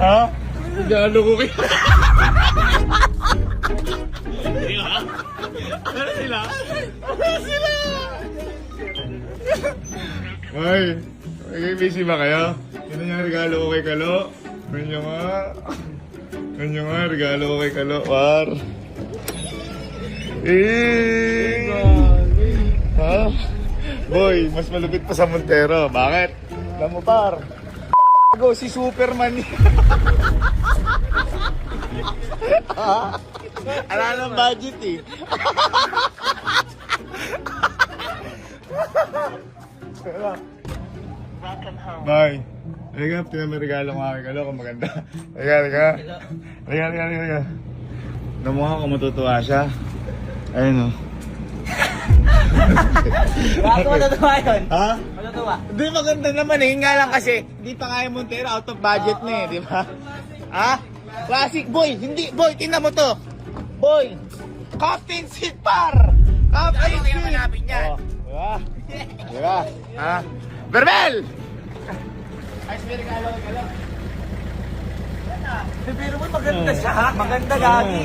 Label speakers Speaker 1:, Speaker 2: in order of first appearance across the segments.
Speaker 1: Ha? Regalo ko kayo. Ano sila? Ano sila? Ay, busy ba kayo? Yan yung regalo ko kay Kalo. Ganyo nga. Ganyo nga, regalo ko kay Kalo. Par. Ha? Boy, mas malupit pa sa Montero. Bakit? Alam mo, par. Go, si Superman. Ala ng budget eh. Bye. Halika, may regalo ko kay Kalo kung maganda. Halika. Namukha ko matutuwa siya. Ayun o.
Speaker 2: Bakit matutuwa yun?
Speaker 1: Ha?
Speaker 2: Matutuwa?
Speaker 1: Hindi, maganda naman eh. Nga lang kasi, hindi pa kaya Montero, out of budget na eh, di ba? Ha? Classic boy, hindi, boy, tingnan mo to. Boy, Captain Seat par! Captain Seat! Ano hanapin niyan? Oh, diba? Ha? Berbel! Ayos may regalo kay Kalo.
Speaker 2: Pero mo maganda siya, ha? Maganda lagi.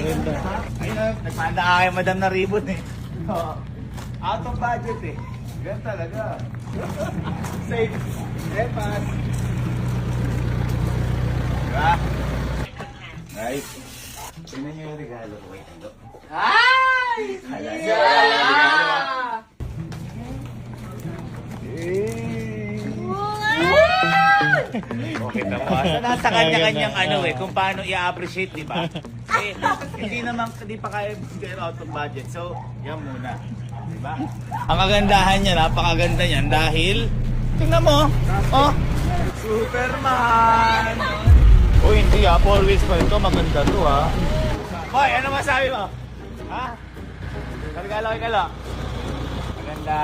Speaker 1: Ayun na, nagpanda ka kay Madam na ribbon eh. Out of budget eh. Ganun talaga. Safe. Pass. Diba? Nice. Tingnan niyo yung regalo ko kay Kalo.
Speaker 2: Ay!
Speaker 1: Okay, tama. Nasa kanya-kanyang ano eh, kung paano i-appreciate, di ba? Eh, hindi pa kaya get out of budget. So, yan muna. Di ba? Ang kagandahan niya, napakaganda niyan dahil, tingnan mo, oh, Superman! Oh, hindi ah, 4 wheels pa ito, maganda to ah. Hoy, ano masabi mo? Ha? Regalo kay Kalo. Maganda.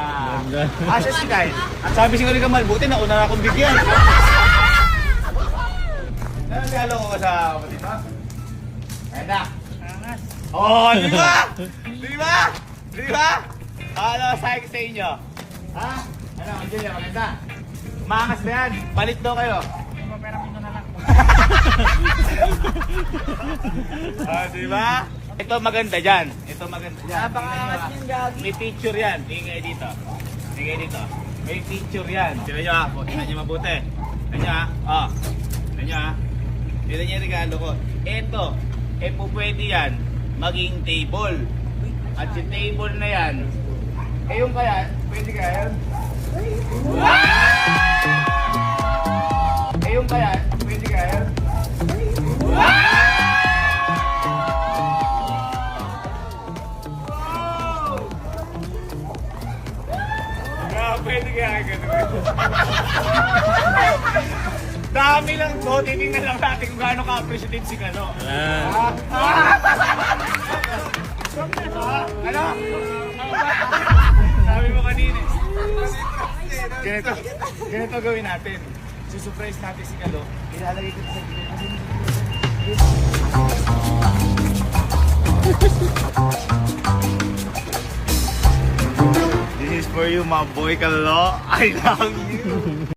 Speaker 1: Asa si Kyle? At sabi si Kamal, buti na una na akong bigyan. Nagalo ko sa kapatid mo? Maganda. Oh, di ba? Di ba? Di ba? Ano masabi ko sa inyo? Ha? Ano, Angel, maganda. Maangas ba yan? Palit daw kayo. Pera ko na lang. Ah, di ba? Ito maganda dyan. Ito maganda dyan.
Speaker 2: Napakangas yung gagi.
Speaker 1: May picture yan. Tingin kayo dito. Tingin kayo dito. May picture yan. Tingnan nyo ha. Tingnan nyo mabuti. Tingnan nyo ha. Oh. Tingnan nyo ha. Tingnan nyo yung regalo ko. Ito. Po pwede yan maging table. At si table na yan. Yung kaya, pwede kaya yan? Yung kaya, pwede kaya yan? Pwede kaya ganun. Dami lang to, titingnan lang natin kung gaano ka-appreciative si Kalo. Ano? Sabi mo kanina. Ganito gawin natin. Susurprise natin si Kalo. Ilalagay ko sa This is for you, my boy Kalo. I love you.